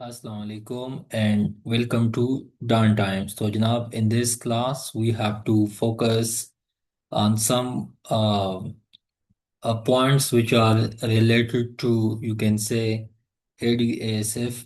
Assalamu alaikum and welcome to Dawn Times. So, Janab, in this class, we have to focus on some points which are related to, you can say, ADASF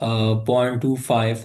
0.25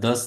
10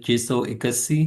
681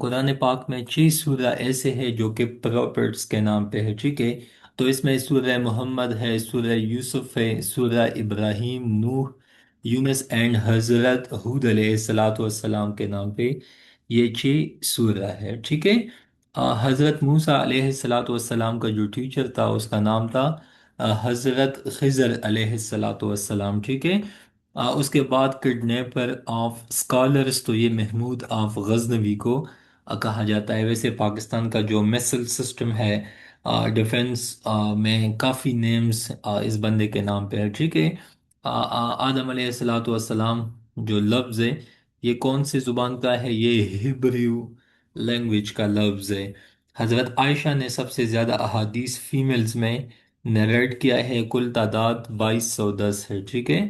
قرآن پاک میں 6 سورہ ایسے ہیں جو کہ prophets کے نام پہ ہے، ٹھیک ہے؟ تو اس میں سورہ محمد ہے، سورہ یوسف ہے، سورہ ابراہیم، نوح، یونس اینڈ حضرت حود علیہ الصلاۃ والسلام کے نام پہ یہ 6 سورہ ہے، ٹھیک ہے؟ حضرت موسیٰ علیہ الصلاۃ والسلام کا جو ٹیچر تھا اس کا نام تھا حضرت خضر علیہ الصلاۃ والسلام، ٹھیک ہے؟ اس کے بعد کڈنیپر آف اسکالرس تو یہ محمود آف غزنوی کو کہا جاتا ہے۔ ویسے پاکستان کا جو میسل سسٹم ہے ڈیفنس میں کافی نیمز اس بندے کے نام پہ ہے، ٹھیک ہے؟ آدم علیہ الصلاۃ والسلام جو لفظ ہے یہ کون سی زبان کا ہے؟ یہ ہبریو لینگویج کا لفظ ہے۔ حضرت عائشہ نے سب سے زیادہ احادیث فیمیلز میں نریٹ کیا ہے، کل تعداد 2210 ہے، ٹھیک ہے؟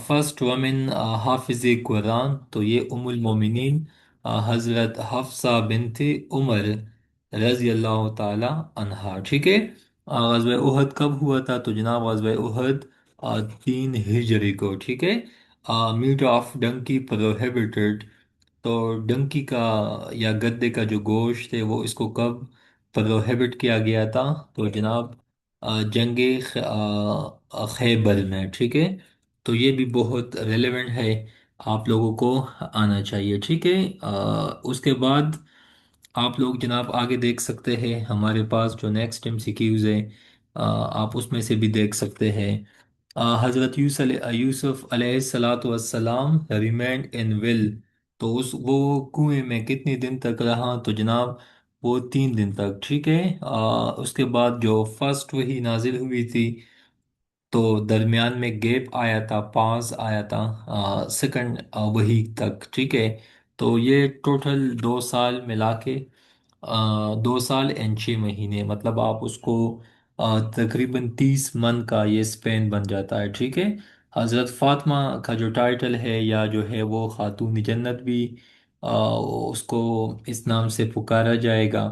فرسٹ وومن حافظ قرآن تو یہ ام المومنین حضرت حفصہ بنت عمر رضی اللہ تعالی عنہا، ٹھیک ہے؟ غزوہ احد کب ہوا تھا؟ تو جناب غزوہ احد 3 ہجری کو، ٹھیک ہے؟ میٹ آف ڈنکی پروہیبٹڈ تو ڈنکی کا یا گدے کا جو گوشت ہے وہ اس کو کب پروہیبٹ کیا گیا تھا؟ تو جناب جنگ خیبر میں، ٹھیک ہے؟ تو یہ بھی بہت ریلیونٹ ہے، آپ لوگوں کو آنا چاہیے، ٹھیک ہے؟ اس کے بعد آپ لوگ جناب آگے دیکھ سکتے ہیں، ہمارے پاس جو نیکسٹ ایم سی کیوز ہے آپ اس میں سے بھی دیکھ سکتے ہیں۔ حضرت یوسف علیہ الصلاۃ والسلام ریمینڈ ان ول تو وہ کنویں میں کتنی دن تک رہا؟ تو جناب وہ 3 دن تک، ٹھیک ہے؟ اس کے بعد جو فرسٹ وہی نازل ہوئی تھی تو درمیان میں گیپ آیا تھا، پاز آیا تھا سیکنڈ وہی تک، ٹھیک ہے؟ تو یہ ٹوٹل 2 سال ملا کے 2 سال اور 6 مہینے، مطلب آپ اس کو تقریباً 30 من کا یہ اسپین بن جاتا ہے، ٹھیک ہے؟ حضرت فاطمہ کا جو ٹائٹل ہے یا جو ہے وہ خاتون جنت بھی آ، اس کو اس نام سے پکارا جائے گا،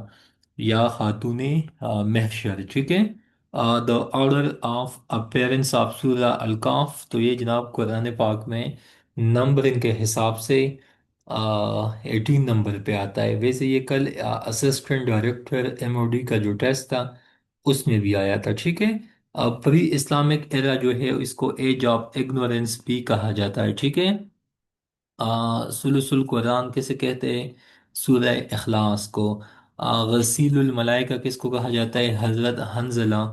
یا خاتون محشر، ٹھیک ہے؟ The order of appearance of سورہ الکاف تو یہ جناب قرآن پاک میں نمبرنگ کے حساب سے 18 نمبر پہ آتا ہے۔ ویسے یہ کل assistant director M O D کا جو ٹیسٹ تھا اس میں بھی آیا تھا، ٹھیک ہے؟ پری اسلامک ایرا جو ہے اس کو ایج آف اگنورینس بھی کہا جاتا ہے، ٹھیک ہے؟ ثلث القرآن کسے کہتے ہیں؟ سورہ اخلاص کو۔ غسیل الملائکہ کس کو کہا جاتا ہے؟ حضرت حنزلہ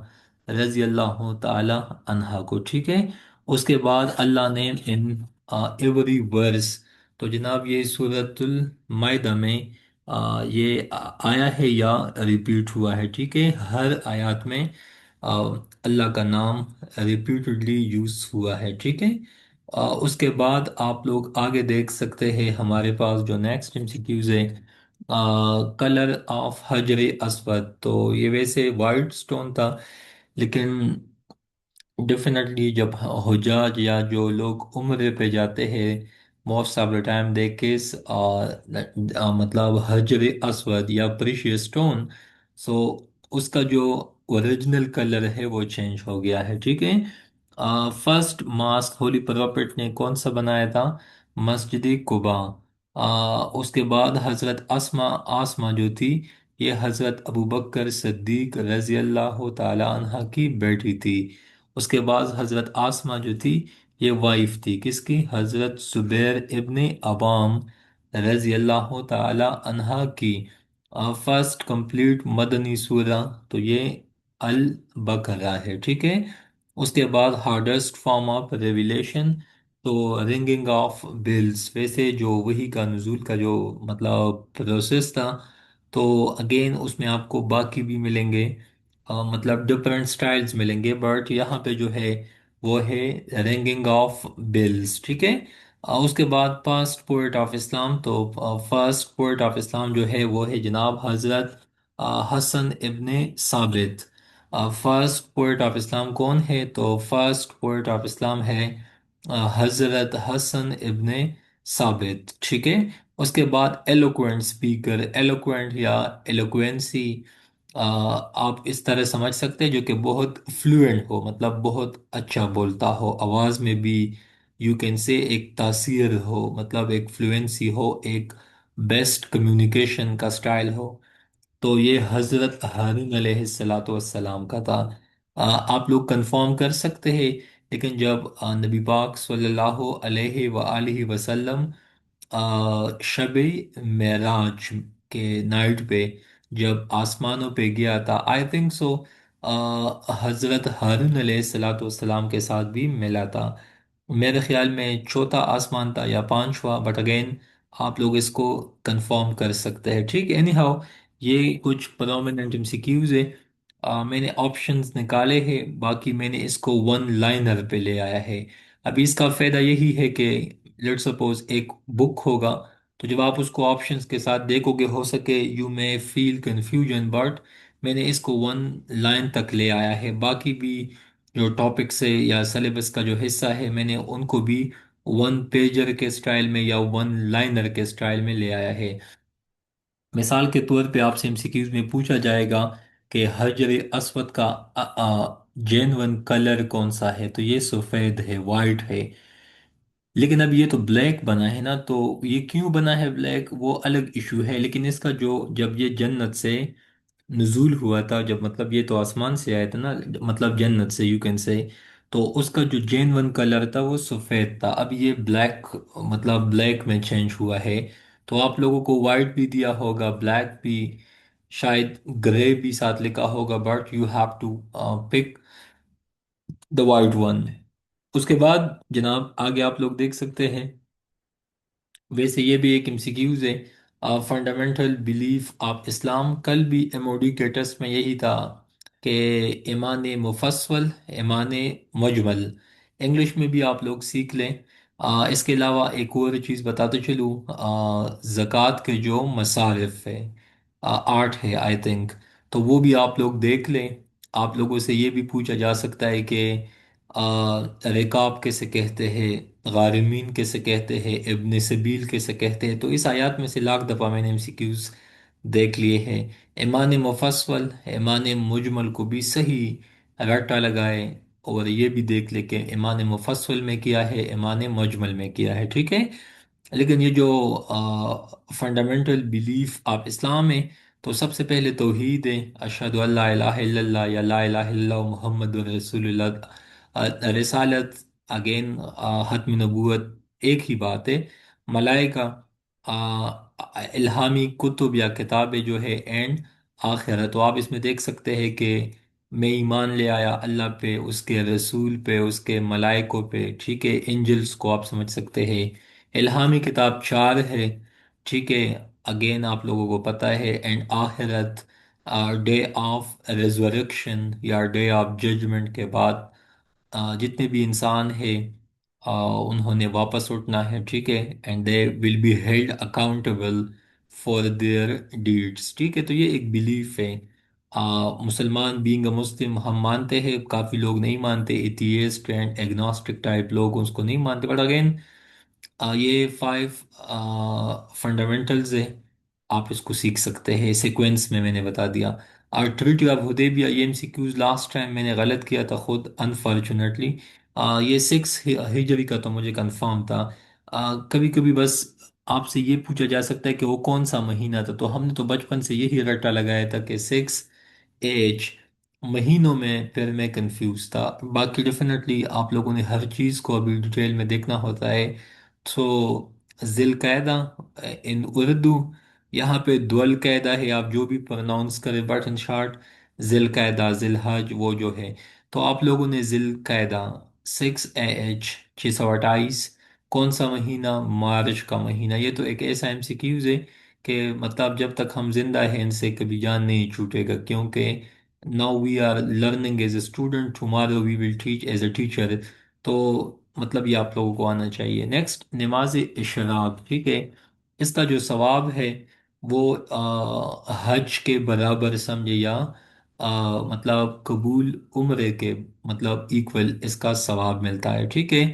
رضی اللہ تعالی عنہا کو، ٹھیک ہے؟ اس کے بعد اللہ نے ان ایوری ورس تو جناب یہ سورۃ المائدہ میں یہ آیا ہے یا ریپیٹ ہوا ہے، ٹھیک ہے؟ ہر آیات میں آ، اللہ کا نام ریپیٹڈلی یوز ہوا ہے، ٹھیک ہے؟ اس کے بعد آپ لوگ آگے دیکھ سکتے ہیں، ہمارے پاس جو نیکسٹ ایم سی کیوز ہے کلر آف حجر اسود تو یہ ویسے وائٹ سٹون تھا، لیکن ڈیفینیٹلی جب حجاج یا جو لوگ عمرے پہ جاتے ہیں موسٹ آف دا ٹائم دے کس مطلب حجر اسود یا پریشیس سٹون، سو اس کا جو اوریجنل کلر ہے وہ چینج ہو گیا ہے، ٹھیک ہے؟ فرسٹ ماسک ہولی پراپٹ نے کون سا بنایا تھا؟ مسجد قباء۔ اس کے بعد حضرت آسما جو تھی یہ حضرت ابوبکر صدیق رضی اللہ تعالی عنہ کی بیٹی تھی۔ اس کے بعد حضرت آسما جو تھی یہ وائف تھی کس کی؟ حضرت زبیر ابن عوام رضی اللہ تعالی عنہ کی۔ فرسٹ کمپلیٹ مدنی سورہ تو یہ البقرہ ہے، ٹھیک ہے؟ اس کے بعد ہارڈسٹ فارم آف ریویلیشن تو رنگنگ آف بیلز، ویسے جو وہی کا نزول کا جو مطلب پروسیس تھا تو اگین اس میں آپ کو باقی بھی ملیں گے، مطلب ڈفرینٹ سٹائلز ملیں گے، بٹ یہاں پہ جو ہے وہ ہے رنگنگ آف بیلز، ٹھیک ہے؟ اس کے بعد فرسٹ پوئٹ آف اسلام تو فرسٹ پوئٹ آف اسلام جو ہے وہ ہے جناب حضرت حسن ابن ثابت۔ فرسٹ پوئٹ آف اسلام کون ہے؟ تو فرسٹ پوئٹ آف اسلام ہے حضرت حسن ابن ثابت، ٹھیک ہے؟ اس کے بعد ایلوکوینٹ اسپیکر، ایلوکوینٹ یا ایلوکوینسی آپ اس طرح سمجھ سکتے ہیں جو کہ بہت فلوئنٹ ہو، مطلب بہت اچھا بولتا ہو، آواز میں بھی یو کین سے ایک تاثیر ہو، مطلب ایک فلوئنسی ہو، ایک بیسٹ کمیونیکیشن کا سٹائل ہو، تو یہ حضرت ہارون علیہ السلام کا تھا۔ آپ لوگ کنفرم کر سکتے ہیں، لیکن جب نبی پاک صلی اللہ علیہ وآلہ وسلم شب معراج کے نائٹ پہ جب آسمانوں پہ گیا تھا، آئی تھنک سو حضرت ہارون علیہ السلام کے ساتھ بھی ملا تھا۔ میرے خیال میں چوتھا آسمان تھا یا پانچواں، بٹ اگین آپ لوگ اس کو کنفرم کر سکتے ہیں، ٹھیک ہے؟ اینی ہاؤ، یہ کچھ پرومیننٹ ایم سی کیوز ہے۔ میں نے آپشنز نکالے ہیں، باقی میں نے اس کو ون لائنر پہ لے آیا ہے۔ ابھی اس کا فائدہ یہی ہے کہ لیٹ سپوز ایک بک ہوگا، تو جب آپ اس کو آپشنز کے ساتھ دیکھو گے، ہو سکے یو میں فیل کنفیوژن، بٹ میں نے اس کو ون لائن تک لے آیا ہے۔ باقی بھی جو ٹاپکس ہے یا سلیبس کا جو حصہ ہے، میں نے ان کو بھی ون پیجر کے سٹائل میں یا ون لائنر کے سٹائل میں لے آیا ہے۔ مثال کے طور پہ آپ سے ایم سی کیوز میں پوچھا جائے گا کہ حجر اسود کا جینون کلر کون سا ہے، تو یہ سفید ہے، وائٹ ہے۔ لیکن اب یہ تو بلیک بنا ہے نا، تو یہ کیوں بنا ہے بلیک وہ الگ ایشو ہے، لیکن اس کا جو جب یہ جنت سے نزول ہوا تھا، جب مطلب یہ تو آسمان سے آیا تھا نا، مطلب جنت سے یو کین سے، تو اس کا جو جین ون کلر تھا وہ سفید تھا، اب یہ بلیک، مطلب بلیک میں چینج ہوا ہے۔ تو آپ لوگوں کو وائٹ بھی دیا ہوگا، بلیک بھی، شاید گرے بھی ساتھ لکھا ہوگا، but you have to pick the white one. اس کے بعد جناب آگے آپ لوگ دیکھ سکتے ہیں، ویسے یہ بھی ایک MCQs ہے، فنڈامنٹل بلیف آف اسلام۔ کل بھی MOD کے ٹیسٹ میں یہی تھا کہ ایمان مفصل، ایمان مجمل، انگلش میں بھی آپ لوگ سیکھ لیں۔ اس کے علاوہ ایک اور چیز بتاتے چلوں، زکوٰۃ کے جو مصارف ہے، 8 ہے آئی تھنک، تو وہ بھی آپ لوگ دیکھ لیں۔ آپ لوگوں سے یہ بھی پوچھا جا سکتا ہے کہ رکاب کیسے کہتے ہیں، غارمین کیسے کہتے ہیں، ابن سبیل کیسے کہتے ہیں، تو اس آیات میں سے لاکھ دفعہ میں نے MCQs دیکھ لیے ہیں۔ ایمان مفصل، ایمان مجمل کو بھی صحیح رٹا لگائے، اور یہ بھی دیکھ لے کہ ایمان مفصل میں کیا ہے، ایمان مجمل میں کیا ہے، ٹھیک ہے؟ لیکن یہ جو فنڈامنٹل بلیف آپ اسلام ہے، تو سب سے پہلے توحید ہے، اشہد ان لا الہ الا اللہ یا لا الہ الا اللہ محمد رسول اللہ۔ رسالت، اگین ختم نبوت، ایک ہی بات ہے۔ ملائکہ، آ، الہامی کتب یا کتابیں جو ہے، اینڈ آخرت۔ تو آپ اس میں دیکھ سکتے ہیں کہ میں ایمان لے آیا اللہ پہ، اس کے رسول پہ، اس کے ملائکوں پہ، ٹھیک ہے؟ انجلس کو آپ سمجھ سکتے ہیں۔ الہامی کتاب 4 ہے، ٹھیک ہے؟ اگین آپ لوگوں کو پتہ ہے، اینڈ آخرت، ڈے آف ریزوریکشن یا ڈے آف ججمنٹ کے بعد جتنے بھی انسان ہیں انہوں نے واپس اٹھنا ہے، ٹھیک ہے؟ And they will be held accountable for their deeds, ٹھیک ہے؟ تو یہ ایک بلیف ہے۔ مسلمان، بینگ اے مسلم، ہم مانتے ہیں، کافی لوگ نہیں مانتے، ایتھیسٹ اینڈ ایگنوسٹک ٹائپ لوگ اس کو نہیں مانتے، بٹ اگین یہ 5 فنڈامنٹلز ہے، آپ اس کو سیکھ سکتے ہیں سیکوینس میں نے بتا دیا۔ اور ٹریٹی آف حدیبیہ، یہ MCQs لاسٹ ٹائم میں نے غلط کیا تھا خود انفارچونیٹلی، یہ 6 ہجری کا تو مجھے کنفرم تھا۔ کبھی کبھی بس آپ سے یہ پوچھا جا سکتا ہے کہ وہ کون سا مہینہ تھا، تو ہم نے تو بچپن سے یہی رٹا لگایا تھا کہ 6H مہینوں میں، پھر میں کنفیوز تھا۔ باقی ڈیفینیٹلی آپ لوگوں نے ہر چیز کو ابھی ڈیٹیل میں دیکھنا ہوتا ہے۔ سو ذی القعدہ ان اردو، یہاں پہ دو القعدہ ہے، آپ جو بھی پروناؤنس کریں، بٹ ان شارٹ ذی القعدہ، ذی الحج وہ جو ہے، تو آپ لوگوں نے ذی القعدہ 6AH 628 کون سا مہینہ؟ مارچ کا مہینہ۔ یہ تو ایک ایسا MCQs ہے کہ مطلب جب تک ہم زندہ ہیں ان سے کبھی جان نہیں چھوٹے گا، کیونکہ now we are learning as a student, tomorrow we will teach as a teacher۔ تو مطلب یہ آپ لوگوں کو آنا چاہیے۔ نیکسٹ، نماز اشراق، ٹھیک ہے؟ اس کا جو ثواب ہے وہ حج کے برابر سمجھے، یا مطلب قبول عمرے کے مطلب ایکول اس کا ثواب ملتا ہے، ٹھیک ہے؟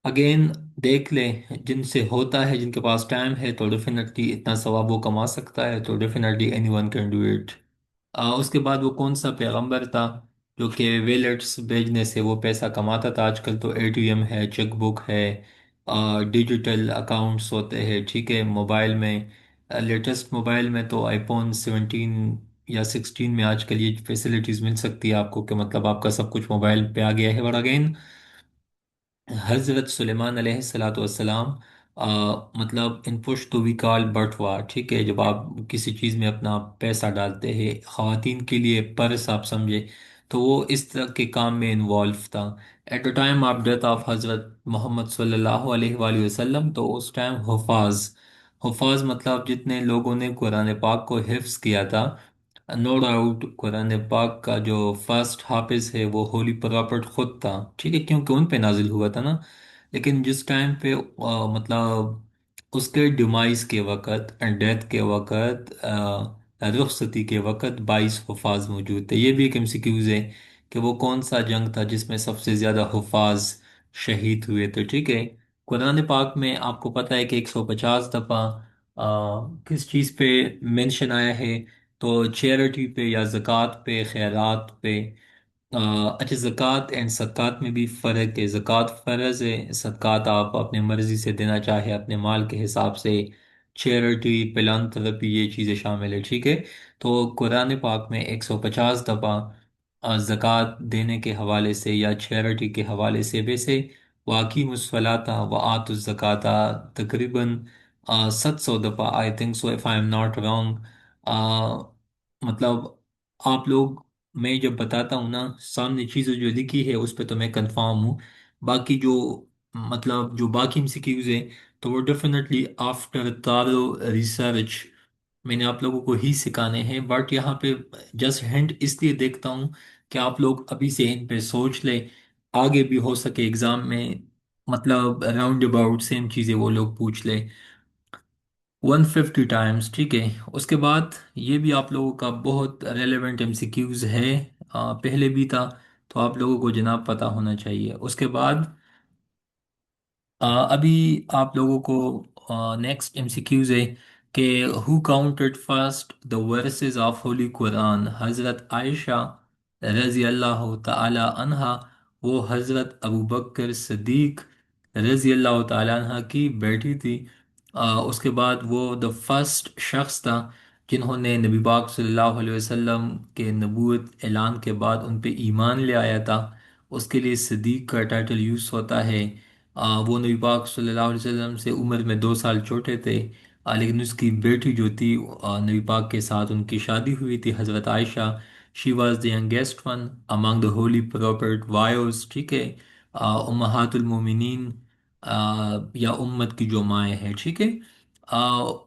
اگین دیکھ لیں، جن سے ہوتا ہے، جن کے پاس ٹائم ہے، تو ڈیفینیٹلی اتنا ثواب وہ کما سکتا ہے، تو definitely any one can do it. اس کے بعد وہ کون سا پیغمبر تھا جو کہ ویلیٹس بھیجنے سے وہ پیسہ کماتا تھا؟ آج کل تو ATM ہے، چیک بک ہے، ڈیجیٹل اکاؤنٹس ہوتے ہیں، ٹھیک ہے، موبائل میں لیٹسٹ موبائل میں تو آئی فون 17 یا 16 میں آج کل یہ فیسلٹیز مل سکتی ہے آپ کو، کہ مطلب آپ کا سب کچھ موبائل پہ آ گیا ہے، اور اگین حضرت سلیمان علیہ الصلاۃ والسلام مطلب ان پش تو وی کال بٹوا، ٹھیک ہے، جب آپ کسی چیز میں اپنا پیسہ ڈالتے ہیں، خواتین کے لیے پرس آپ سمجھے، تو وہ اس طرح کے کام میں انوالو تھا at the time of death of حضرت محمد صلی اللہ علیہ وآلہ وسلم۔ تو اس ٹائم حفاظ مطلب جتنے لوگوں نے قرآن پاک کو حفظ کیا تھا، نو ڈاؤٹ قرآن پاک کا جو فرسٹ حافظ ہے وہ ہولی پراپٹ خود تھا، ٹھیک ہے، کیونکہ ان پہ نازل ہوا تھا نا۔ لیکن جس ٹائم پہ مطلب اس کے ڈیمائز کے وقت، ڈیتھ کے وقت، رخصتی کے وقت 22 حفاظ موجود تھے۔ یہ بھی ایک MCQز ہے کہ وہ کون سا جنگ تھا جس میں سب سے زیادہ حفاظ شہید ہوئے تھے، ٹھیک ہے۔ قرآن پاک میں آپ کو پتہ ہے کہ 150 دفعہ کس چیز پہ مینشن آیا ہے؟ تو چیریٹی پہ یا زکوٰۃ پہ، خیرات پہ۔ اچھا، زکوٰۃ اینڈ صدقات میں بھی فرق ہے، زکوٰۃ فرض ہے، صدقات آپ اپنے مرضی سے دینا چاہے اپنے مال کے حساب سے، چیریٹی پلانتھرپی یہ چیزیں شامل ہے، ٹھیک ہے۔ تو قرآن پاک میں 150 دفعہ زکوٰۃ دینے کے حوالے سے یا چیریٹی کے حوالے سے، ویسے واقعی الصلاۃ و آت الزکاۃ تقریباً 700 دفعہ، آئی think so if I am not wrong. مطلب آپ لوگ، میں جب بتاتا ہوں نا سامنے چیزیں جو لکھی ہے اس پہ تو میں کنفارم ہوں، باقی جو مطلب جو باقی MCQز ہیں تو وہ ڈیفینیٹلی آفٹر تارو ریسرچ میں نے آپ لوگوں کو ہی سکھانے ہیں، بٹ یہاں پہ جسٹ ہینڈ اس لیے دیکھتا ہوں کہ آپ لوگ ابھی سے ان پہ سوچ لیں، آگے بھی ہو سکے ایگزام میں مطلب راؤنڈ اباؤٹ سیم چیزیں وہ لوگ پوچھ لیں 150 ٹائمز، ٹھیک ہے۔ اس کے بعد یہ بھی آپ لوگوں کا بہت ریلیونٹ MCQز ہے، پہلے بھی تھا، تو آپ لوگوں کو جناب پتہ ہونا چاہیے۔ اس کے بعد ابھی آپ لوگوں کو نیکسٹ MCQز ہے کہ who counted first the verses of holy Quran? حضرت عائشہ رضی اللہ تعالی عنہا، وہ حضرت ابو بکر صدیق رضی اللہ تعالی عنہ کی بیٹی تھی۔ اس کے بعد وہ دا فرسٹ شخص تھا جنہوں نے نبی پاک صلی اللہ علیہ وسلم کے نبوت اعلان کے بعد ان پہ ایمان لے آیا تھا، اس کے لیے صدیق کا ٹائٹل یوز ہوتا ہے۔ وہ نبی پاک صلی اللہ علیہ وسلم سے عمر میں 2 سال چھوٹے تھے، لیکن اس کی بیٹی جو تھی نبی پاک کے ساتھ ان کی شادی ہوئی تھی، حضرت عائشہ، she was the youngest one among the holy prophet wives, ٹھیک ہے، امہات المومنین، یا امت کی جو مائیں ہیں، ٹھیک ہے۔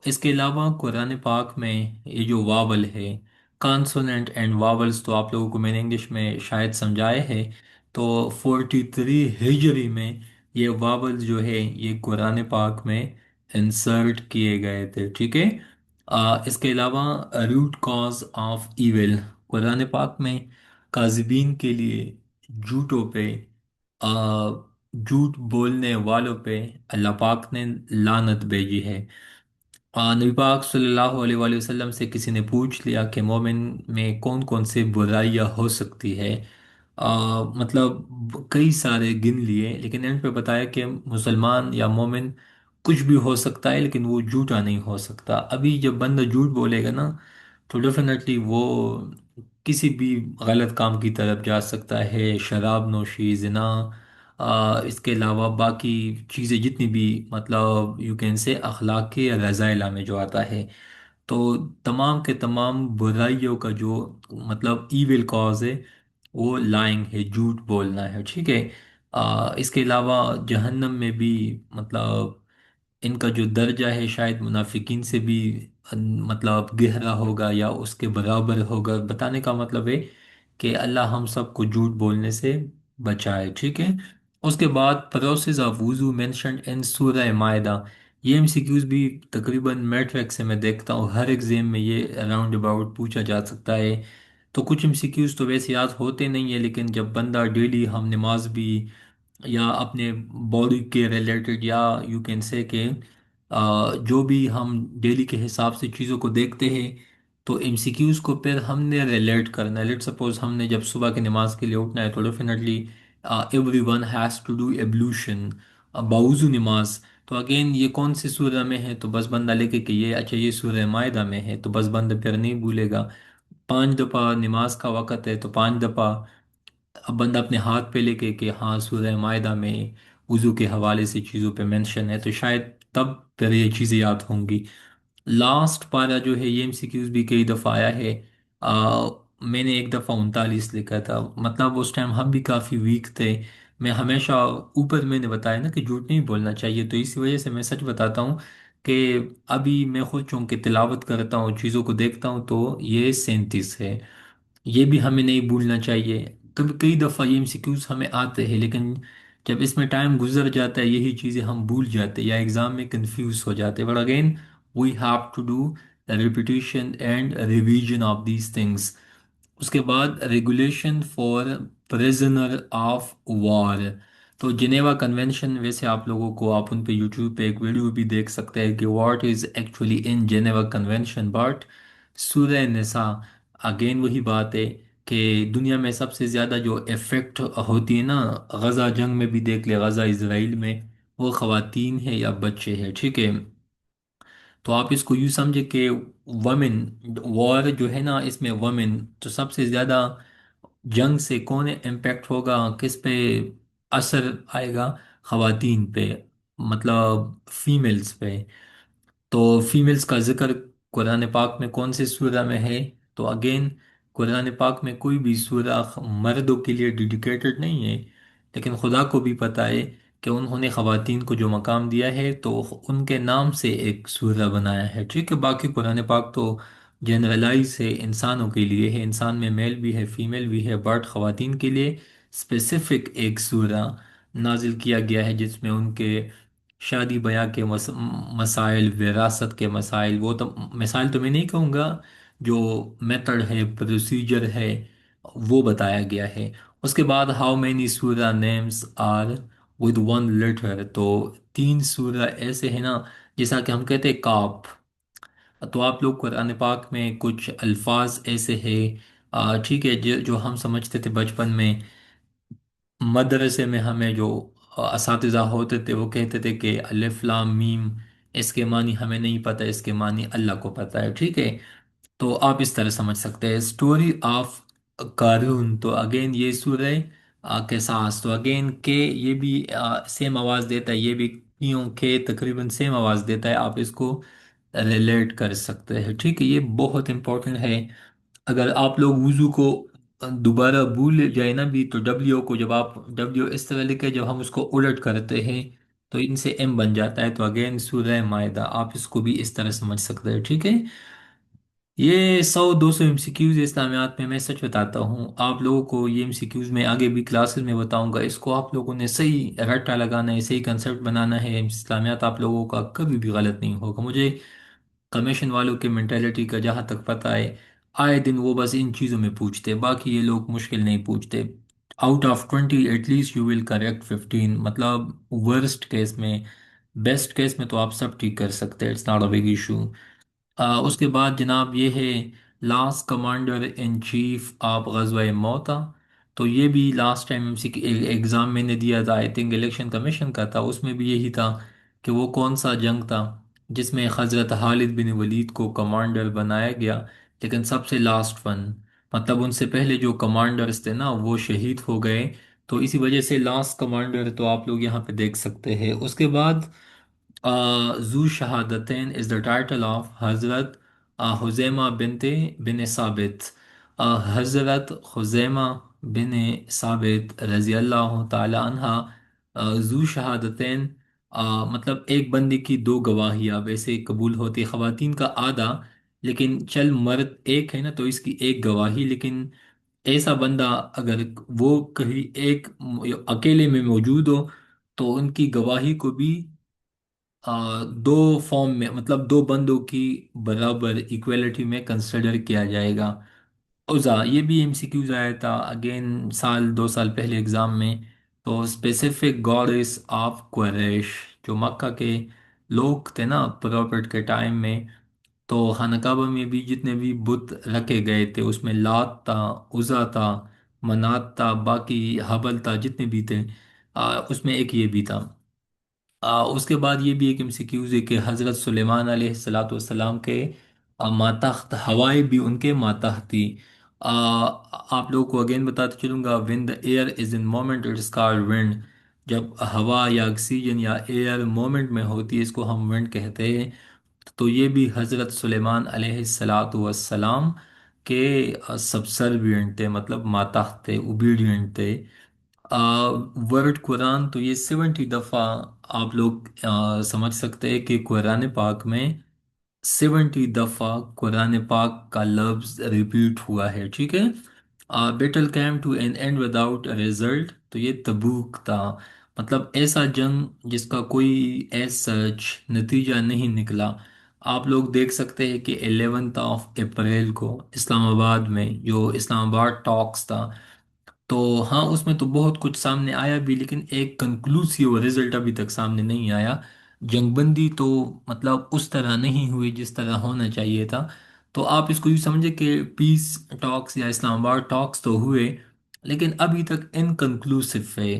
اس کے علاوہ قرآن پاک میں یہ جو واول ہے، کانسوننٹ اینڈ واولز، تو آپ لوگوں کو میں نے انگلش میں شاید سمجھائے ہے، تو 43 ہجری میں یہ واولز جو ہے یہ قرآن پاک میں انسرٹ کیے گئے تھے، ٹھیک ہے۔ اس کے علاوہ روٹ کاز آف ایول، قرآن پاک میں کاذبین کے لیے، جھوٹوں پہ، آ، جھوٹ بولنے والوں پہ اللہ پاک نے لعنت بھیجی ہے۔ نبی پاک صلی اللہ علیہ وآلہ وسلم سے کسی نے پوچھ لیا کہ مومن میں کون کون سے برائیاں ہو سکتی ہے، مطلب کئی سارے گن لیے، لیکن اینڈ پہ بتایا کہ مسلمان یا مومن کچھ بھی ہو سکتا ہے لیکن وہ جھوٹا نہیں ہو سکتا۔ ابھی جب بندہ جھوٹ بولے گا نا تو ڈیفینیٹلی وہ کسی بھی غلط کام کی طرف جا سکتا ہے، شراب نوشی، زنا، اس کے علاوہ باقی چیزیں جتنی بھی مطلب یو کین سے اخلاق کے یا رذائلہ میں جو آتا ہے، تو تمام کے تمام برائیوں کا جو مطلب ایول کاز ہے وہ لائنگ ہے، جھوٹ بولنا ہے، ٹھیک ہے۔ اس کے علاوہ جہنم میں بھی مطلب ان کا جو درجہ ہے شاید منافقین سے بھی مطلب گہرا ہوگا یا اس کے برابر ہوگا، بتانے کا مطلب ہے کہ اللہ ہم سب کو جھوٹ بولنے سے بچائے، ٹھیک ہے۔ اس کے بعد پروسیس آف وضو مینشنڈ ان سورہ مائدہ، یہ MCQز بھی تقریباً میٹرک سے میں دیکھتا ہوں ہر ایگزام میں یہ اراؤنڈ اباؤٹ پوچھا جا سکتا ہے۔ تو کچھ MCQز تو ویسے یاد ہوتے نہیں ہیں، لیکن جب بندہ ڈیلی ہم نماز بھی یا اپنے باڈی کے ریلیٹڈ یا یو کین سے کہ جو بھی ہم ڈیلی کے حساب سے چیزوں کو دیکھتے ہیں تو MCQز کو پھر ہم نے ریلیٹ کرنا ہے۔ لیٹ سپوز ہم نے جب صبح کی نماز کے لیے اٹھنا ہے تو definitely every one has to do ablution, باوضو نماز، تو اگین یہ کون سی سورہ میں ہے؟ تو بس بندہ لے کے کہ یہ اچھا یہ سورہ مائدہ میں ہے، تو بس بندہ پھر نہیں بھولے گا۔ 5 دفعہ نماز کا وقت ہے تو 5 دفعہ اب بندہ اپنے ہاتھ پہ لے کے کہ ہاں سورہ مائدہ میں وضو کے حوالے سے چیزوں پہ مینشن ہے، تو شاید تب پھر یہ چیزیں یاد ہوں گی۔ لاسٹ پارا جو ہے یہ ایم سی کیوز بھی کئی دفعہ آیا ہے۔ میں نے ایک دفعہ 39 لکھا تھا، مطلب اس ٹائم ہم بھی کافی ویک تھے۔ میں ہمیشہ اوپر میں نے بتایا نا کہ جھوٹ نہیں بولنا چاہیے، تو اسی وجہ سے میں سچ بتاتا ہوں کہ ابھی میں خود چونکہ تلاوت کرتا ہوں چیزوں کو دیکھتا ہوں تو یہ 37 ہے۔ یہ بھی ہمیں نہیں بھولنا چاہیے۔ کبھی کئی دفعہ یہ MCQs ہمیں آتے ہیں لیکن جب اس میں ٹائم گزر جاتا ہے یہی چیزیں ہم بھول جاتے ہیں یا ایگزام میں کنفیوز ہو جاتے ہیں، but again we have to do repetition and revision of these things. اس کے بعد regulation for prisoner of war, تو جنیوا کنونشن، ویسے آپ لوگوں کو آپ ان پہ یوٹیوب پہ ایک ویڈیو بھی دیکھ سکتے ہیں کہ what is actually in Geneva convention, but سورہ نساء اگین وہی بات ہے کہ دنیا میں سب سے زیادہ جو افیکٹ ہوتی ہے نا، غزہ جنگ میں بھی دیکھ لے، غزہ اسرائیل میں، وہ خواتین ہے یا بچے ہیں، ٹھیک ہے؟ تو آپ اس کو یوں سمجھے کہ ومن، وار جو ہے نا اس میں ومن، تو سب سے زیادہ جنگ سے کون امپیکٹ ہوگا، کس پہ اثر آئے گا؟ خواتین پہ، مطلب فیمیلز پہ۔ تو فیمیلز کا ذکر قرآن پاک میں کون سے سورہ میں ہے؟ تو اگین قرآن پاک میں کوئی بھی سورہ مردوں کے لیے ڈیڈیکیٹڈ نہیں ہے، لیکن خدا کو بھی پتہ ہے کہ انہوں نے خواتین کو جو مقام دیا ہے تو ان کے نام سے ایک سورہ بنایا ہے، ٹھیک ہے؟ باقی قرآن پاک تو جنرلائز ہے، انسانوں کے لیے ہے، انسان میں میل بھی ہے فیمیل بھی ہے، بٹ خواتین کے لیے اسپیسیفک ایک سورہ نازل کیا گیا ہے جس میں ان کے شادی بیاہ کے مسائل، وراثت کے مسائل، وہ تو مسائل تو میں نہیں کہوں گا، جو میتھڈ ہے، پروسیجر ہے، وہ بتایا گیا ہے۔ اس کے بعد ہاؤ مینی سورہ names are with one letter, تو 3 سورہ ایسے ہیں نا جیسا کہ ہم کہتے ہیں کاپ، تو آپ لوگ قرآن پاک میں کچھ الفاظ ایسے ہیں، ٹھیک ہے، جو ہم سمجھتے تھے بچپن میں، مدرسے میں ہمیں جو اساتذہ ہوتے تھے وہ کہتے تھے کہ الف لام میم، اس کے معنی ہمیں نہیں پتہ، اس کے معنی اللہ کو پتہ ہے، ٹھیک ہے؟ تو آپ اس طرح سمجھ سکتے ہیں۔ اسٹوری آف قارون، تو اگین یہ سورہ قصاص، تو اگین کہ یہ بھی سیم آواز دیتا ہے، یہ بھی کیوں کہ تقریباً سیم آواز دیتا ہے، آپ اس کو ریلیٹ کر سکتے ہیں، ٹھیک ہے؟ یہ بہت امپورٹنٹ ہے۔ اگر آپ لوگ وضو کو دوبارہ بھول جائے نا بھی، تو ڈبلیو کو جب آپ ڈبلیو اس طرح لکھے، جب ہم اس کو الٹ کرتے ہیں تو ان سے ایم بن جاتا ہے، تو اگین سورہ مائدہ آپ اس کو بھی اس طرح سمجھ سکتے ہیں، ٹھیک ہے؟ یہ 100 200 MCQs اسلامیات میں میں سچ بتاتا ہوں آپ لوگوں کو، یہ MCQs میں آگے بھی کلاسز میں بتاؤں گا، اس کو آپ لوگوں نے صحیح رٹا لگانا ہے، صحیح کنسپٹ بنانا ہے، اسلامیات آپ لوگوں کا کبھی بھی غلط نہیں ہوگا۔ مجھے کمیشن والوں کی مینٹیلٹی کا جہاں تک پتہ ہے، آئے دن وہ بس ان چیزوں میں پوچھتے، باقی یہ لوگ مشکل نہیں پوچھتے۔ Out of 20 at least you will correct 15، مطلب ورسٹ کیس میں، بیسٹ کیس میں تو آپ سب ٹھیک کر سکتے ہیں، it's not a big issue. اس کے بعد جناب یہ ہے لاسٹ کمانڈر ان چیف آپ غزوہ موتا، تو یہ بھی لاسٹ ٹائم ایگزام میں نے دیا تھا، آئی تھنک الیکشن کمیشن کا تھا، اس میں بھی یہی تھا کہ وہ کون سا جنگ تھا جس میں حضرت خالد بن ولید کو کمانڈر بنایا گیا، لیکن سب سے لاسٹ ون، مطلب ان سے پہلے جو کمانڈرز تھے نا وہ شہید ہو گئے، تو اسی وجہ سے لاسٹ کمانڈر تو آپ لوگ یہاں پہ دیکھ سکتے ہیں۔ اس کے بعد ذو شہادتین از دا ٹائٹل آف حضرت حزیمہ بن ثابت، حضرت خزیمہ بن ثابت رضی اللہ تعالی عنہ، ذو شہادتین، مطلب ایک بندے کی 2 گواہیاں ویسے قبول ہوتی، خواتین کا آدھا، لیکن چل مرد ایک ہے نا تو اس کی ایک گواہی، لیکن ایسا بندہ اگر وہ کہیں ایک اکیلے میں موجود ہو تو ان کی گواہی کو بھی 2 فارم میں، مطلب 2 بندوں کی برابر ایکویلٹی میں کنسیڈر کیا جائے گا۔ اوزا، یہ بھی MCQs آیا تھا اگین 1 2 سال پہلے ایگزام میں، تو اسپیسیفک گاڈس آف قریش، جو مکہ کے لوگ تھے نا پروفٹ کے ٹائم میں، تو خانہ کعبہ میں بھی جتنے بھی بت رکھے گئے تھے اس میں لات تھا، عزا تھا، منات تھا، باقی حبل تھا، جتنے بھی تھے، اس میں ایک یہ بھی تھا۔ اس کے بعد یہ بھی ایک MCQز ہے کہ حضرت سلیمان علیہ الصلاۃ والسلام کے ماتحت ہوائیں بھی ان کے ماتحت تھی۔ آ، آپ لوگوں کو اگین بتاتے چلوں گا، when the air is in movement it is called wind۔ جب ہوا یا آکسیجن یا ایئر مومنٹ میں ہوتی ہے اس کو ہم ونڈ کہتے ہیں۔ تو یہ بھی حضرت سلیمان علیہ الصلاۃ والسلام کے سبسروینٹ تھے، مطلب ماتحت تھے، اوبیڈینٹ تھے۔ ورڈ قرآن تو یہ 70 دفعہ آپ لوگ سمجھ سکتے ہیں کہ قرآن پاک میں 70 دفعہ قرآن پاک کا لفظ ریپیٹ ہوا ہے، ٹھیک ہے۔ Battle came to an end without result, تو یہ تبوک تھا، مطلب ایسا جنگ جس کا کوئی ایز سچ نتیجہ نہیں نکلا۔ آپ لوگ دیکھ سکتے ہیں کہ 11 اپریل کو اسلام آباد میں جو اسلام آباد ٹاکس تھا، تو ہاں اس میں تو بہت کچھ سامنے آیا بھی، لیکن ایک کنکلوسیو رزلٹ ابھی تک سامنے نہیں آیا۔ جنگ بندی تو مطلب اس طرح نہیں ہوئی جس طرح ہونا چاہیے تھا۔ تو آپ اس کو یوں سمجھے کہ پیس ٹاکس یا اسلام آباد ٹاکس تو ہوئے، لیکن ابھی تک انکنکلوسیو ہے۔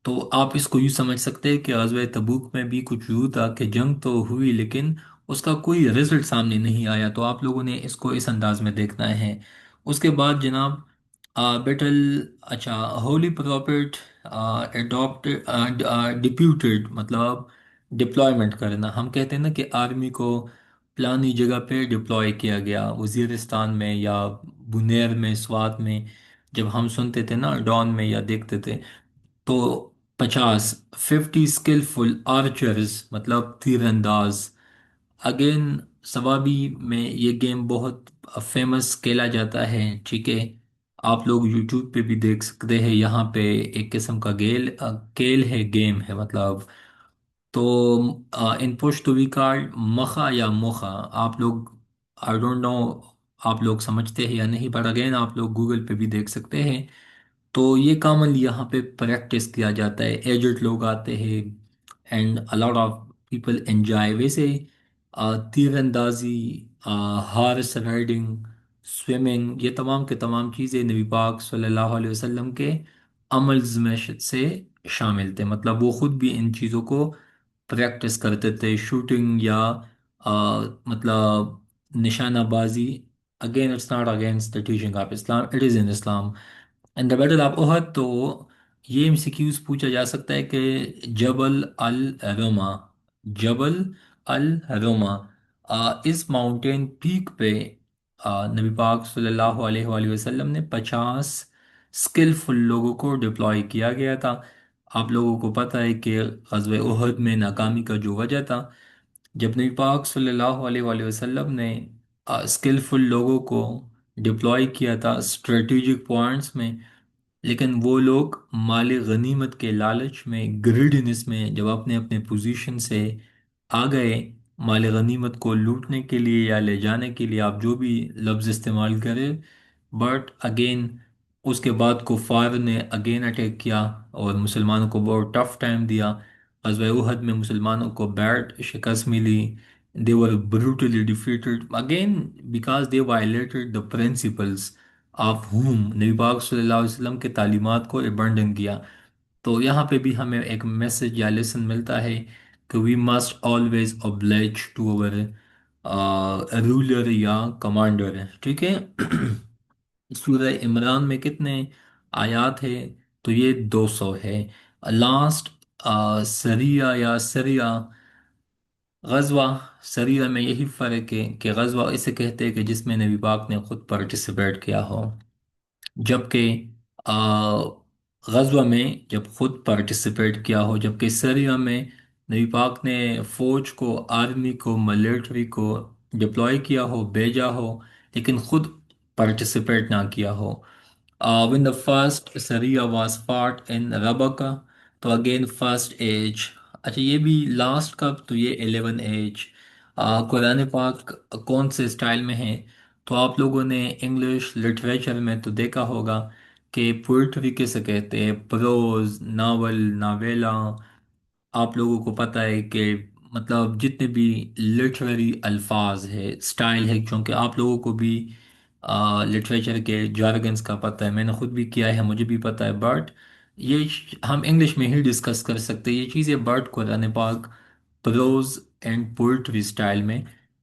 تو آپ اس کو یوں سمجھ سکتے ہیں کہ غزوہ تبوک میں بھی کچھ یوں تھا کہ جنگ تو ہوئی لیکن اس کا کوئی رزلٹ سامنے نہیں آیا، تو آپ لوگوں نے اس کو اس انداز میں دیکھنا ہے۔ اس کے بعد جناب بیٹل، اچھا، ہولی پراپٹ اڈاپٹ ڈپیوٹیڈ مطلب ڈپلائمنٹ کرنا، ہم کہتے ہیں نا کہ آرمی کو پلانی جگہ پہ ڈپلوائے کیا گیا، وزیرستان میں یا بنیر میں، سوات میں، جب ہم سنتے تھے نا ڈان میں یا دیکھتے تھے، تو 50 اسکلفل آرچرز مطلب تیر انداز، اگین سوابی میں یہ گیم بہت فیمس کھیلا جاتا ہے، ٹھیک ہے۔ آپ لوگ یوٹیوب پہ بھی دیکھ سکتے ہیں، یہاں پہ ایک قسم کا کھیل ہے، گیم ہے مطلب۔ تو ان پشتو وی کارڈ مخا یا موخا، آپ لوگ آئی ڈونٹ نو آپ لوگ سمجھتے ہیں یا نہیں، بٹ اگین آپ لوگ گوگل پہ بھی دیکھ سکتے ہیں۔ تو یہ کامن یہاں پہ پریکٹس کیا جاتا ہے، ایجڈ لوگ آتے ہیں and a lot of people enjoy. ویسے تیر اندازی، ہارس رائڈنگ، سوئمنگ، یہ تمام کے تمام چیزیں نبی پاک صلی اللہ علیہ وسلم کے عملز میں سے شامل تھے، مطلب وہ خود بھی ان چیزوں کو پریکٹس کرتے تھے، شوٹنگ یا مطلب نشانہ بازی۔ Again it's not against the teaching of Islam, it is in Islam. In the battle of Uhud تو یہ MCQز پوچھا جا سکتا ہے کہ جبل الرما، جبل الرما، اس ماؤنٹین پیک پہ نبی پاک صلی اللہ علیہ وآلہ وسلم نے 50 اسکلفل لوگوں کو ڈپلوائے کیا گیا تھا۔ آپ لوگوں کو پتہ ہے کہ غزوہ احد میں ناکامی کا جو وجہ تھا، جب نبی پاک صلی اللہ علیہ وآلہ وسلم نے اسکلفل لوگوں کو ڈپلوائے کیا تھا اسٹریٹجک پوائنٹس میں، لیکن وہ لوگ مال غنیمت کے لالچ میں، گریڈینس میں، جب اپنے اپنے پوزیشن سے آ گئے مال غنیمت کو لوٹنے کے لیے یا لے جانے کے لیے، آپ جو بھی لفظ استعمال کریں، بٹ اگین اس کے بعد کفار نے اگین اٹیک کیا اور مسلمانوں کو بہت ٹف ٹائم دیا۔ غزوہ احد میں مسلمانوں کو بیڈ شکست ملی، they were brutally defeated again because they violated the principles of whom نبی پاک صلی اللہ علیہ وسلم کے تعلیمات کو ابنڈن کیا۔ تو یہاں پہ بھی ہمیں ایک میسج یا لیسن ملتا ہے کہ we must always oblige to our ruler یا کمانڈر، ٹھیک ہے۔ سورہ عمران میں کتنے آیات ہے؟ تو یہ 200 ہے۔ لاسٹ سریہ یا سریہ، غزوہ سریہ میں یہی فرق ہے کہ غزوہ اسے کہتے ہیں کہ جس میں نبی پاک نے خود پارٹیسپیٹ کیا ہو، جبکہ غزوہ میں جب خود پارٹیسپیٹ کیا ہو، جبکہ سریہ میں نبی پاک نے فوج کو، آرمی کو، ملیٹری کو ڈپلوائے کیا ہو، بھیجا ہو، لیکن خود پارٹیسپیٹ نہ کیا ہو۔ when the first Syria was fought in Rabaka، تو اگین فرسٹ ایج، اچھا یہ بھی لاسٹ کب، تو یہ 11 ایج۔ قرآن پاک کون سے اسٹائل میں ہے؟ تو آپ لوگوں نے انگلش لٹریچر میں تو دیکھا ہوگا کہ پوئٹری کسے کہتے ہیں، پروز، ناول، ناویلا۔ آپ لوگوں کو پتہ ہے کہ مطلب جتنے بھی لٹریری الفاظ ہے، اسٹائل ہے، چونکہ آپ لوگوں کو بھی لٹریچر کے جارگنس کا پتہ ہے، میں نے خود بھی کیا ہے، مجھے بھی پتہ ہے، بٹ ہم انگلش میں ہی ڈسکس کر سکتے ہیں، یہ چیزیں برٹ قرآن پاک پروز اینڈ پوئٹری سٹائل میں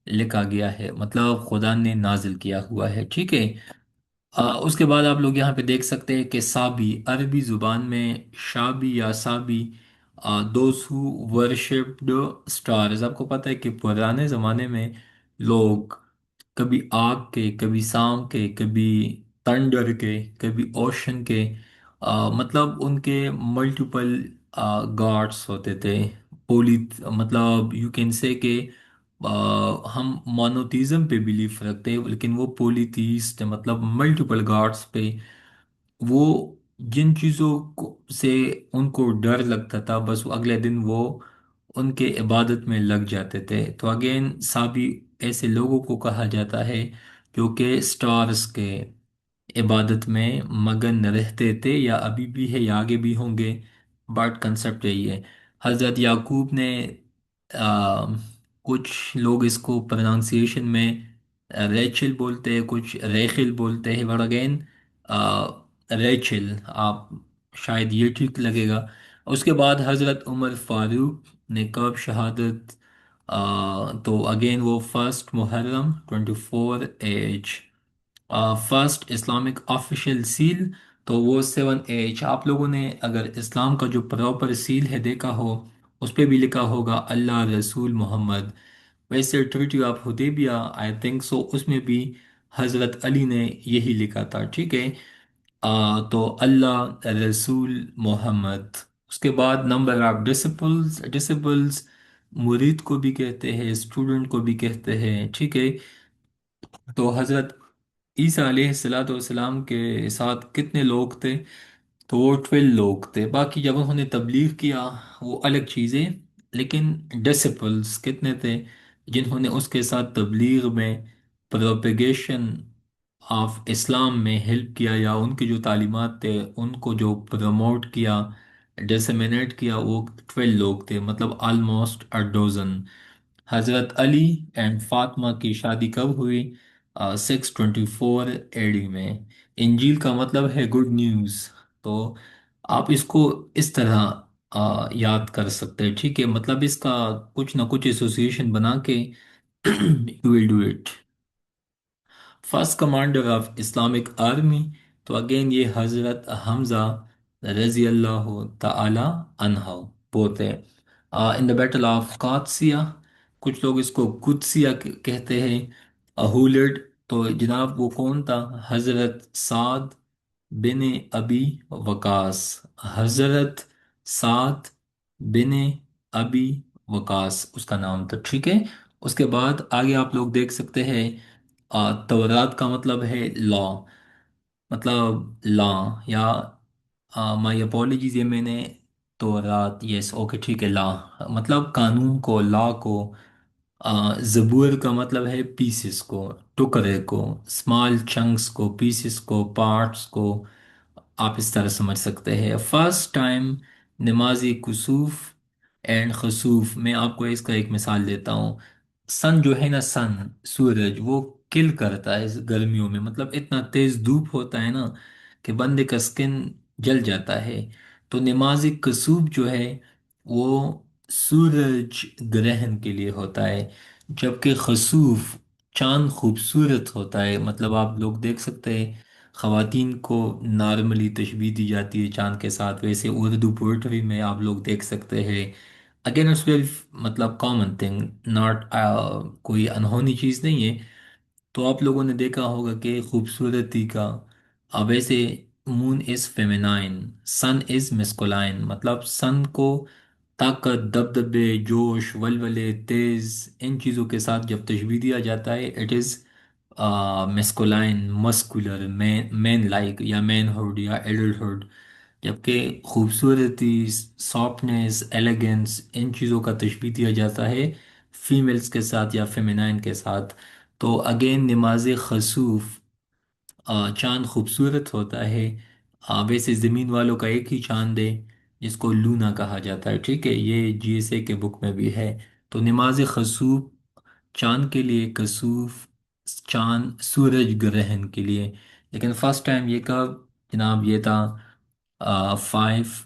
لکھا گیا ہے، مطلب خدا نے نازل کیا ہوا ہے، ٹھیک ہے۔ اس کے بعد آپ لوگ یہاں پہ دیکھ سکتے ہیں کہ سابی عربی زبان میں شابی یا سابی، دوز ہو ورشپڈ سٹارز، آپ کو پتہ ہے کہ پرانے زمانے میں لوگ کبھی آگ کے، کبھی سام کے، کبھی تنڈر کے، کبھی اوشن کے، مطلب ان کے ملٹیپل گاڈس ہوتے تھے، پولی، مطلب یو کین سے کہ ہم مونوتھیزم پہ بلیف رکھتے ہیں لیکن وہ پولیتھیسٹ، مطلب ملٹیپل گاڈس پہ، وہ جن چیزوں سے ان کو ڈر لگتا تھا بس وہ اگلے دن وہ ان کے عبادت میں لگ جاتے تھے۔ تو اگین سابی ایسے لوگوں کو کہا جاتا ہے جو کہ سٹارز کے عبادت میں مگن رہتے تھے، یا ابھی بھی ہے یا آگے بھی ہوں گے، بٹ کنسپٹ یہی ہے۔ حضرت یعقوب نے آ، کچھ لوگ اس کو پروننسیشن میں ریچل بولتے ہیں، کچھ ریخل بولتے ہیں، بٹ اگین ریچل آپ شاید یہ ٹھیک لگے گا۔ اس کے بعد حضرت عمر فاروق نے کب شہادت، تو اگین وہ فرسٹ محرم 24 age, first Islamic official seal, تو وہ 7 ایج۔ آپ لوگوں نے اگر اسلام کا جو پراپر سیل ہے دیکھا ہو، اس پہ بھی لکھا ہوگا اللہ رسول محمد۔ ویسے treaty of Hudaibiya I think so, اس میں بھی حضرت علی نے یہی لکھا تھا، ٹھیک ہے۔ تو اللہ رسول محمد۔ اس کے بعد نمبر آف ڈسپلز، ڈسپلز مرید کو بھی کہتے ہیں، اسٹوڈنٹ کو بھی کہتے ہیں، ٹھیک ہے۔ تو حضرت عیسیٰ علیہ السلام کے ساتھ کتنے لوگ تھے؟ تو وہ 12 لوگ تھے، باقی جب انہوں نے تبلیغ کیا وہ الگ چیزیں، لیکن ڈسپلز کتنے تھے جنہوں نے اس کے ساتھ تبلیغ میں، پروپیگیشن آف اسلام میں ہیلپ کیا، یا ان کی جو تعلیمات تھے ان کو جو پروموٹ کیا، ڈسیمینیٹ کیا، وہ 12 لوگ تھے، مطلب آلموسٹ ڈوزن۔ حضرت علی اینڈ فاطمہ کی شادی کب ہوئی؟ 624 AD میں۔ انجیل کا مطلب ہے گڈ نیوز، تو آپ اس کو اس طرح یاد کر سکتے ہیں، ٹھیک ہے، مطلب اس کا کچھ نہ کچھ ایسوسیشن بنا کے you will do it. First commander of Islamic army, تو اگین یہ حضرت حمزہ رضی اللہ تعالی عنہ بولتے ہیں۔ ان دا بیٹل آف قادسیہ، کچھ لوگ اس کو قدسیہ کہتے ہیں۔ ہولڈ، تو جناب وہ کون تھا؟ حضرت سعد بن ابی وقاص، حضرت سعد بن ابی وقاص اس کا نام تھا، ٹھیک ہے۔ اس کے بعد آگے آپ لوگ دیکھ سکتے ہیں، تورات کا مطلب ہے لا، مطلب لا، یا مائی اپولوجیز، یہ میں نے تورات، یس اوکے ٹھیک ہے، لا مطلب قانون کو، لا کو۔ زبور کا مطلب ہے پیسز کو، ٹکڑے کو، اسمال چنکس کو، پیسز کو، پارٹس کو، آپ اس طرح سمجھ سکتے ہیں۔ فرسٹ ٹائم نمازی کسوف اینڈ خسوف، میں آپ کو اس کا ایک مثال دیتا ہوں۔ سن جو ہے نا، سن سورج، وہ کل کرتا ہے گرمیوں میں، مطلب اتنا تیز دھوپ ہوتا ہے نا کہ بندے کا سکن جل جاتا ہے۔ تو نمازی کسوف جو ہے وہ سورج گرہن کے لیے ہوتا ہے، جبکہ خسوف چاند خوبصورت ہوتا ہے، مطلب آپ لوگ دیکھ سکتے ہیں خواتین کو نارملی تشبیہ دی جاتی ہے چاند کے ساتھ، ویسے اردو پوئٹری میں آپ لوگ دیکھ سکتے ہیں۔ اگین اٹس ویری مطلب کامن تھنگ، ناٹ کوئی انہونی چیز نہیں ہے۔ تو آپ لوگوں نے دیکھا ہوگا کہ خوبصورتی کا، ویسے مون از فیمینائن، سن از مسکولائن، مطلب سن کو طاقت، دبدبے، جوش، ولولے، تیز، ان چیزوں کے ساتھ جب تشبیہ دیا جاتا ہے it is masculine, muscular, man like, یا مین ہوڈ یا ایڈلٹ، جبکہ خوبصورتی، سافٹنیس، ایلیگنس، ان چیزوں کا تشبیہ دیا جاتا ہے فیمیلز کے ساتھ یا فیمینائن کے ساتھ۔ تو اگین نماز خسوف، چاند خوبصورت ہوتا ہے، ویسے زمین والوں کا ایک ہی چاند ہے جس کو لونا کہا جاتا ہے، ٹھیک ہے، یہ GSA کے بک میں بھی ہے۔ تو نماز خسوف چاند کے لیے، کسوف چاند سورج گرہن کے لیے، لیکن فرسٹ ٹائم یہ کب جناب؟ یہ تھا 5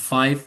5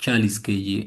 40 kg।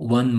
1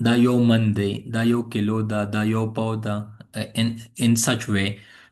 da yo Monday, da yo Kiloda, da yo Pauda, in such way.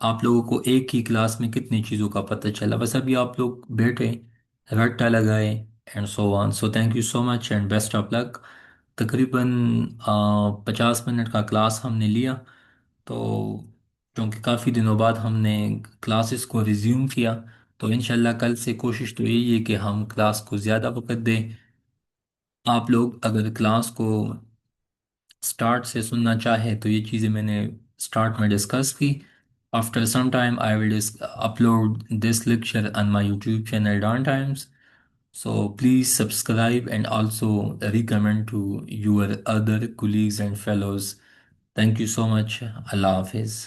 آپ لوگوں کو ایک ہی کلاس میں کتنی چیزوں کا پتہ چلا، بس ابھی آپ لوگ بیٹھے رٹا لگائے and so on. So thank you so much and best of luck. تقریباً 50 منٹ کا کلاس ہم نے لیا. تو کیونکہ کافی دنوں بعد ہم نے کلاسز کو ریزیوم کیا، تو انشاءاللہ کل سے کوشش تو یہی ہے کہ ہم کلاس کو زیادہ وقت دیں. آپ لوگ اگر کلاس کو سٹارٹ سے سننا چاہے تو یہ چیزیں میں نے سٹارٹ میں ڈسکس کی. After some time I will upload this lecture on my YouTube channel Dawn Times. So please subscribe and also recommend to your other colleagues and fellows. Thank you so much. Allah Hafiz.